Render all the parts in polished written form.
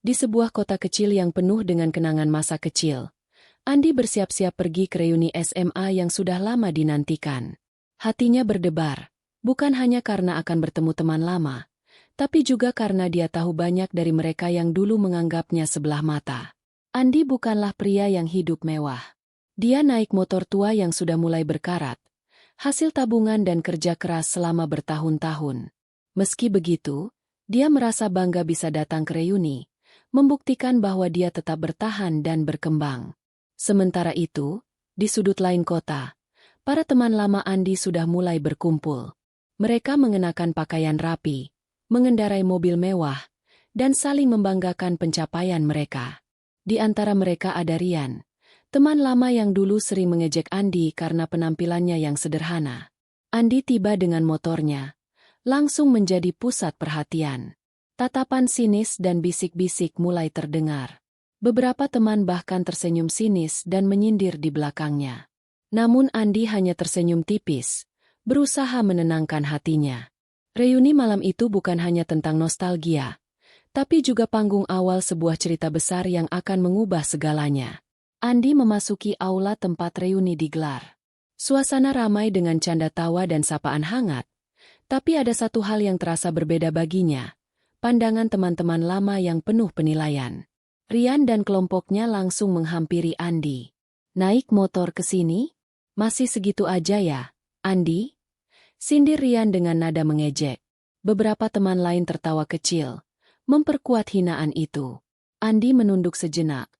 Di sebuah kota kecil yang penuh dengan kenangan masa kecil, Andi bersiap-siap pergi ke reuni SMA yang sudah lama dinantikan. Hatinya berdebar, bukan hanya karena akan bertemu teman lama, tapi juga karena dia tahu banyak dari mereka yang dulu menganggapnya sebelah mata. Andi bukanlah pria yang hidup mewah. Dia naik motor tua yang sudah mulai berkarat, hasil tabungan dan kerja keras selama bertahun-tahun. Meski begitu, dia merasa bangga bisa datang ke reuni, membuktikan bahwa dia tetap bertahan dan berkembang. Sementara itu, di sudut lain kota, para teman lama Andi sudah mulai berkumpul. Mereka mengenakan pakaian rapi, mengendarai mobil mewah, dan saling membanggakan pencapaian mereka. Di antara mereka ada Rian, teman lama yang dulu sering mengejek Andi karena penampilannya yang sederhana. Andi tiba dengan motornya, langsung menjadi pusat perhatian. Tatapan sinis dan bisik-bisik mulai terdengar. Beberapa teman bahkan tersenyum sinis dan menyindir di belakangnya. Namun Andi hanya tersenyum tipis, berusaha menenangkan hatinya. Reuni malam itu bukan hanya tentang nostalgia, tapi juga panggung awal sebuah cerita besar yang akan mengubah segalanya. Andi memasuki aula tempat reuni digelar. Suasana ramai dengan canda tawa dan sapaan hangat, tapi ada satu hal yang terasa berbeda baginya. Pandangan teman-teman lama yang penuh penilaian. Rian dan kelompoknya langsung menghampiri Andi. Naik motor ke sini? Masih segitu aja ya, Andi? Sindir Rian dengan nada mengejek. Beberapa teman lain tertawa kecil, memperkuat hinaan itu. Andi menunduk sejenak,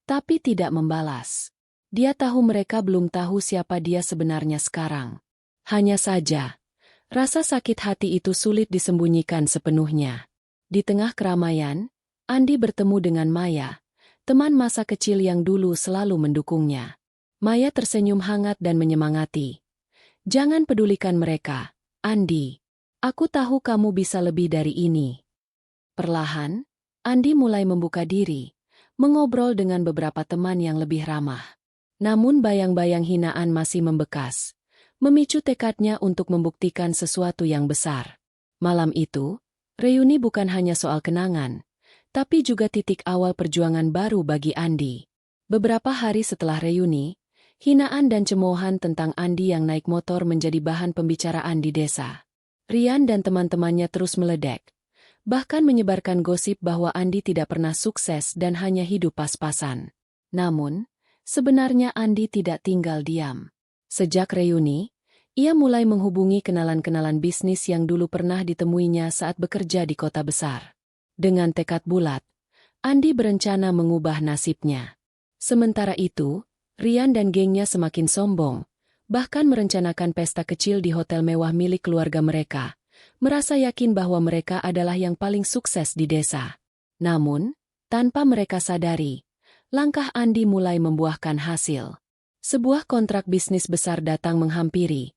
tapi tidak membalas. Dia tahu mereka belum tahu siapa dia sebenarnya sekarang. Hanya saja, rasa sakit hati itu sulit disembunyikan sepenuhnya. Di tengah keramaian, Andi bertemu dengan Maya, teman masa kecil yang dulu selalu mendukungnya. Maya tersenyum hangat dan menyemangati. Jangan pedulikan mereka, Andi. Aku tahu kamu bisa lebih dari ini. Perlahan, Andi mulai membuka diri, mengobrol dengan beberapa teman yang lebih ramah. Namun bayang-bayang hinaan masih membekas, memicu tekadnya untuk membuktikan sesuatu yang besar. Malam itu, reuni bukan hanya soal kenangan, tapi juga titik awal perjuangan baru bagi Andi. Beberapa hari setelah reuni, hinaan dan cemoohan tentang Andi yang naik motor menjadi bahan pembicaraan di desa. Rian dan teman-temannya terus meledek, bahkan menyebarkan gosip bahwa Andi tidak pernah sukses dan hanya hidup pas-pasan. Namun, sebenarnya Andi tidak tinggal diam. Sejak reuni, ia mulai menghubungi kenalan-kenalan bisnis yang dulu pernah ditemuinya saat bekerja di kota besar. Dengan tekad bulat, Andi berencana mengubah nasibnya. Sementara itu, Rian dan gengnya semakin sombong, bahkan merencanakan pesta kecil di hotel mewah milik keluarga mereka, merasa yakin bahwa mereka adalah yang paling sukses di desa. Namun, tanpa mereka sadari, langkah Andi mulai membuahkan hasil. Sebuah kontrak bisnis besar datang menghampiri,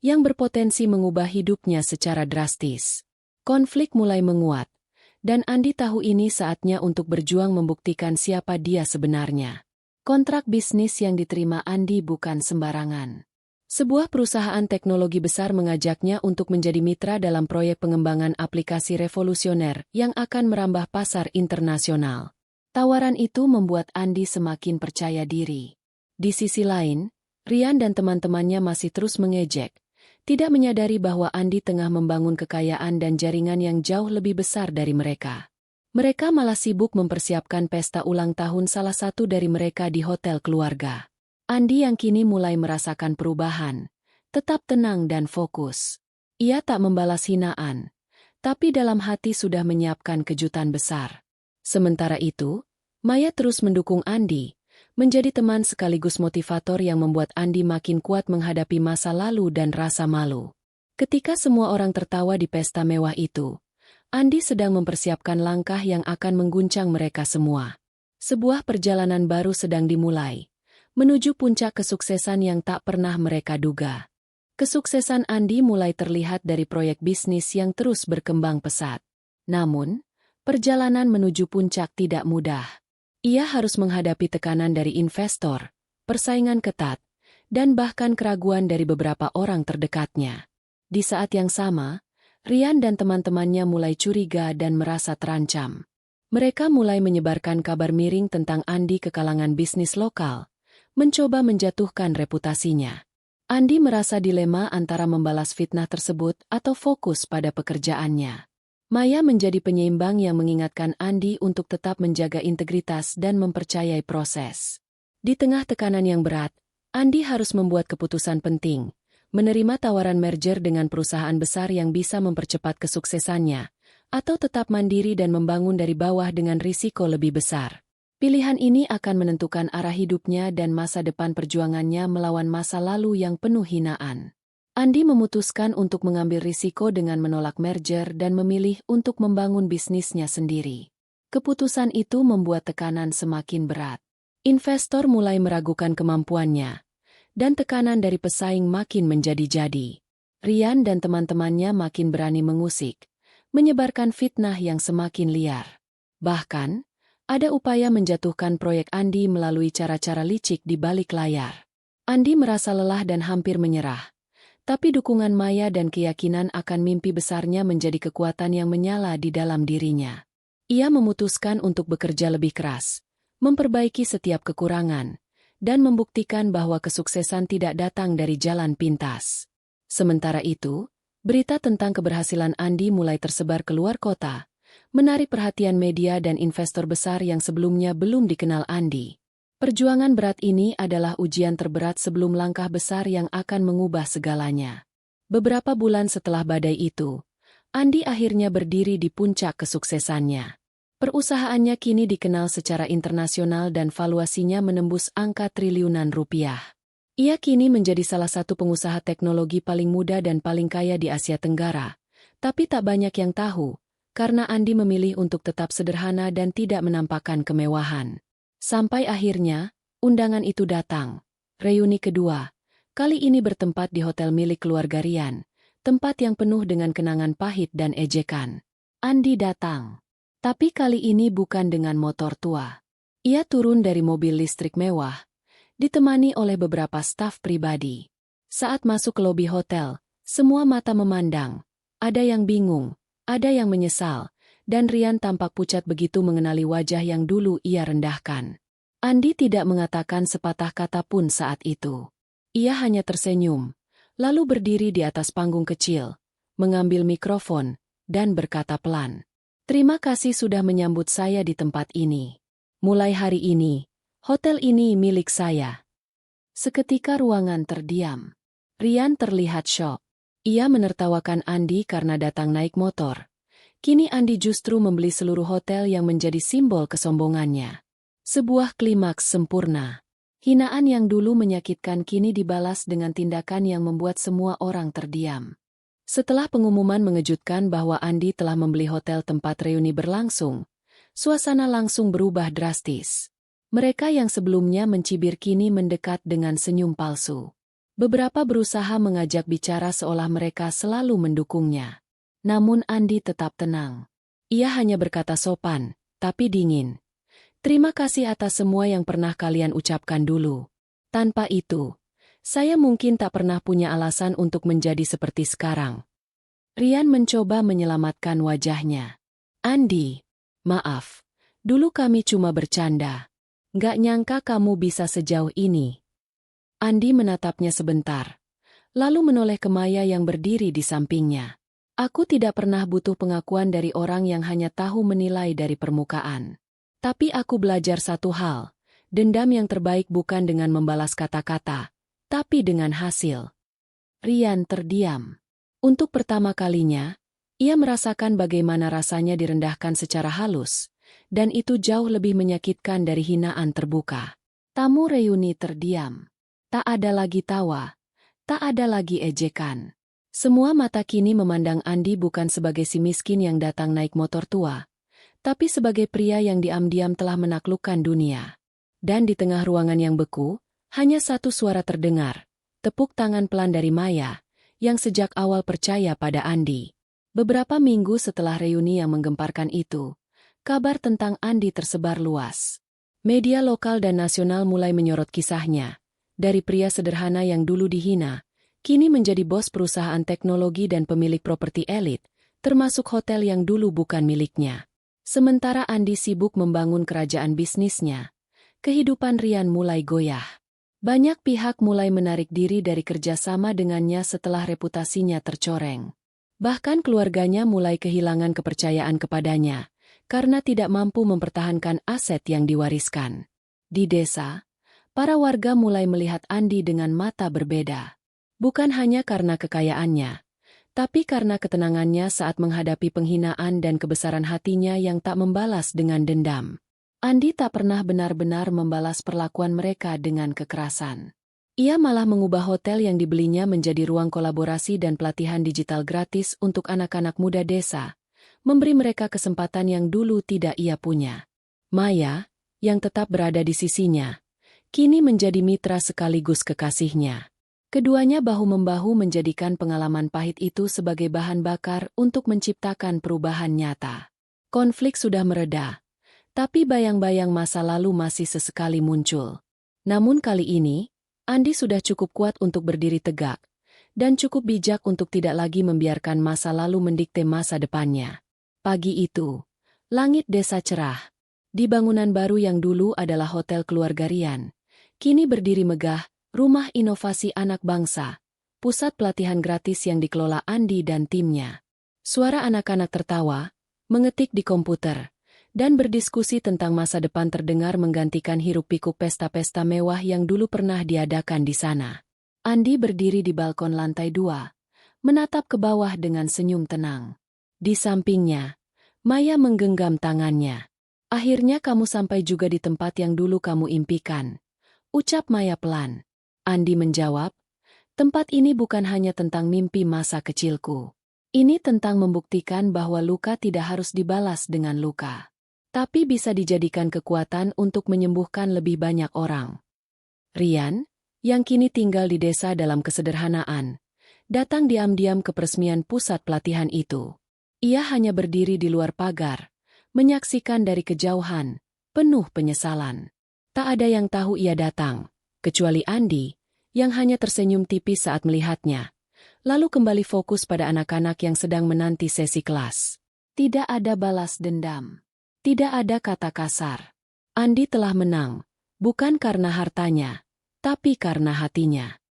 yang berpotensi mengubah hidupnya secara drastis. Konflik mulai menguat, dan Andi tahu ini saatnya untuk berjuang membuktikan siapa dia sebenarnya. Kontrak bisnis yang diterima Andi bukan sembarangan. Sebuah perusahaan teknologi besar mengajaknya untuk menjadi mitra dalam proyek pengembangan aplikasi revolusioner yang akan merambah pasar internasional. Tawaran itu membuat Andi semakin percaya diri. Di sisi lain, Rian dan teman-temannya masih terus mengejek, tidak menyadari bahwa Andi tengah membangun kekayaan dan jaringan yang jauh lebih besar dari mereka. Mereka malah sibuk mempersiapkan pesta ulang tahun salah satu dari mereka di hotel keluarga. Andi yang kini mulai merasakan perubahan, tetap tenang dan fokus. Ia tak membalas hinaan, tapi dalam hati sudah menyiapkan kejutan besar. Sementara itu, Maya terus mendukung Andi, menjadi teman sekaligus motivator yang membuat Andi makin kuat menghadapi masa lalu dan rasa malu. Ketika semua orang tertawa di pesta mewah itu, Andi sedang mempersiapkan langkah yang akan mengguncang mereka semua. Sebuah perjalanan baru sedang dimulai, menuju puncak kesuksesan yang tak pernah mereka duga. Kesuksesan Andi mulai terlihat dari proyek bisnis yang terus berkembang pesat. Namun, perjalanan menuju puncak tidak mudah. Ia harus menghadapi tekanan dari investor, persaingan ketat, dan bahkan keraguan dari beberapa orang terdekatnya. Di saat yang sama, Rian dan teman-temannya mulai curiga dan merasa terancam. Mereka mulai menyebarkan kabar miring tentang Andi ke kalangan bisnis lokal, mencoba menjatuhkan reputasinya. Andi merasa dilema antara membalas fitnah tersebut atau fokus pada pekerjaannya. Maya menjadi penyeimbang yang mengingatkan Andi untuk tetap menjaga integritas dan mempercayai proses. Di tengah tekanan yang berat, Andi harus membuat keputusan penting, menerima tawaran merger dengan perusahaan besar yang bisa mempercepat kesuksesannya, atau tetap mandiri dan membangun dari bawah dengan risiko lebih besar. Pilihan ini akan menentukan arah hidupnya dan masa depan perjuangannya melawan masa lalu yang penuh hinaan. Andi memutuskan untuk mengambil risiko dengan menolak merger dan memilih untuk membangun bisnisnya sendiri. Keputusan itu membuat tekanan semakin berat. Investor mulai meragukan kemampuannya, dan tekanan dari pesaing makin menjadi-jadi. Rian dan teman-temannya makin berani mengusik, menyebarkan fitnah yang semakin liar. Bahkan, ada upaya menjatuhkan proyek Andi melalui cara-cara licik di balik layar. Andi merasa lelah dan hampir menyerah, tapi dukungan Maya dan keyakinan akan mimpi besarnya menjadi kekuatan yang menyala di dalam dirinya. Ia memutuskan untuk bekerja lebih keras, memperbaiki setiap kekurangan, dan membuktikan bahwa kesuksesan tidak datang dari jalan pintas. Sementara itu, berita tentang keberhasilan Andi mulai tersebar keluar kota, menarik perhatian media dan investor besar yang sebelumnya belum dikenal Andi. Perjuangan berat ini adalah ujian terberat sebelum langkah besar yang akan mengubah segalanya. Beberapa bulan setelah badai itu, Andi akhirnya berdiri di puncak kesuksesannya. Perusahaannya kini dikenal secara internasional dan valuasinya menembus angka triliunan rupiah. Ia kini menjadi salah satu pengusaha teknologi paling muda dan paling kaya di Asia Tenggara. Tapi tak banyak yang tahu, karena Andi memilih untuk tetap sederhana dan tidak menampakkan kemewahan. Sampai akhirnya, undangan itu datang. Reuni kedua, kali ini bertempat di hotel milik keluarga Rian, tempat yang penuh dengan kenangan pahit dan ejekan. Andi datang. Tapi kali ini bukan dengan motor tua. Ia turun dari mobil listrik mewah, ditemani oleh beberapa staf pribadi. Saat masuk ke lobi hotel, semua mata memandang. Ada yang bingung, ada yang menyesal, dan Rian tampak pucat begitu mengenali wajah yang dulu ia rendahkan. Andi tidak mengatakan sepatah kata pun saat itu. Ia hanya tersenyum, lalu berdiri di atas panggung kecil, mengambil mikrofon, dan berkata pelan, "Terima kasih sudah menyambut saya di tempat ini. Mulai hari ini, hotel ini milik saya." Seketika ruangan terdiam. Rian terlihat syok. Ia menertawakan Andi karena datang naik motor. Kini Andi justru membeli seluruh hotel yang menjadi simbol kesombongannya. Sebuah klimaks sempurna. Hinaan yang dulu menyakitkan kini dibalas dengan tindakan yang membuat semua orang terdiam. Setelah pengumuman mengejutkan bahwa Andi telah membeli hotel tempat reuni berlangsung, suasana langsung berubah drastis. Mereka yang sebelumnya mencibir kini mendekat dengan senyum palsu. Beberapa berusaha mengajak bicara seolah mereka selalu mendukungnya. Namun Andi tetap tenang. Ia hanya berkata sopan, tapi dingin. "Terima kasih atas semua yang pernah kalian ucapkan dulu. Tanpa itu, saya mungkin tak pernah punya alasan untuk menjadi seperti sekarang." Rian mencoba menyelamatkan wajahnya. "Andi, maaf. Dulu kami cuma bercanda. Gak nyangka kamu bisa sejauh ini." Andi menatapnya sebentar, lalu menoleh ke Maya yang berdiri di sampingnya. "Aku tidak pernah butuh pengakuan dari orang yang hanya tahu menilai dari permukaan. Tapi aku belajar satu hal, dendam yang terbaik bukan dengan membalas kata-kata, tapi dengan hasil." Rian terdiam. Untuk pertama kalinya, ia merasakan bagaimana rasanya direndahkan secara halus, dan itu jauh lebih menyakitkan dari hinaan terbuka. Tamu reuni terdiam. Tak ada lagi tawa, tak ada lagi ejekan. Semua mata kini memandang Andi bukan sebagai si miskin yang datang naik motor tua, tapi sebagai pria yang diam-diam telah menaklukkan dunia. Dan di tengah ruangan yang beku, hanya satu suara terdengar, tepuk tangan pelan dari Maya, yang sejak awal percaya pada Andi. Beberapa minggu setelah reuni yang menggemparkan itu, kabar tentang Andi tersebar luas. Media lokal dan nasional mulai menyorot kisahnya. Dari pria sederhana yang dulu dihina, kini menjadi bos perusahaan teknologi dan pemilik properti elit, termasuk hotel yang dulu bukan miliknya. Sementara Andi sibuk membangun kerajaan bisnisnya, kehidupan Rian mulai goyah. Banyak pihak mulai menarik diri dari kerjasama dengannya setelah reputasinya tercoreng. Bahkan keluarganya mulai kehilangan kepercayaan kepadanya, karena tidak mampu mempertahankan aset yang diwariskan. Di desa, para warga mulai melihat Andi dengan mata berbeda. Bukan hanya karena kekayaannya, tapi karena ketenangannya saat menghadapi penghinaan dan kebesaran hatinya yang tak membalas dengan dendam. Andi tak pernah benar-benar membalas perlakuan mereka dengan kekerasan. Ia malah mengubah hotel yang dibelinya menjadi ruang kolaborasi dan pelatihan digital gratis untuk anak-anak muda desa, memberi mereka kesempatan yang dulu tidak ia punya. Maya, yang tetap berada di sisinya, kini menjadi mitra sekaligus kekasihnya. Keduanya bahu-membahu menjadikan pengalaman pahit itu sebagai bahan bakar untuk menciptakan perubahan nyata. Konflik sudah mereda, tapi bayang-bayang masa lalu masih sesekali muncul. Namun kali ini, Andi sudah cukup kuat untuk berdiri tegak, dan cukup bijak untuk tidak lagi membiarkan masa lalu mendikte masa depannya. Pagi itu, langit desa cerah. Di bangunan baru yang dulu adalah hotel keluarga Rian, kini berdiri megah, Rumah Inovasi Anak Bangsa, pusat pelatihan gratis yang dikelola Andi dan timnya. Suara anak-anak tertawa, mengetik di komputer, dan berdiskusi tentang masa depan terdengar menggantikan hiruk-pikuk pesta-pesta mewah yang dulu pernah diadakan di sana. Andi berdiri di balkon lantai 2, menatap ke bawah dengan senyum tenang. Di sampingnya, Maya menggenggam tangannya. Akhirnya kamu sampai juga di tempat yang dulu kamu impikan, ucap Maya pelan. Andi menjawab, tempat ini bukan hanya tentang mimpi masa kecilku. Ini tentang membuktikan bahwa luka tidak harus dibalas dengan luka, tapi bisa dijadikan kekuatan untuk menyembuhkan lebih banyak orang. Rian, yang kini tinggal di desa dalam kesederhanaan, datang diam-diam ke peresmian pusat pelatihan itu. Ia hanya berdiri di luar pagar, menyaksikan dari kejauhan, penuh penyesalan. Tak ada yang tahu ia datang, kecuali Andi, yang hanya tersenyum tipis saat melihatnya, lalu kembali fokus pada anak-anak yang sedang menanti sesi kelas. Tidak ada balas dendam. Tidak ada kata kasar. Andi telah menang, bukan karena hartanya, tapi karena hatinya.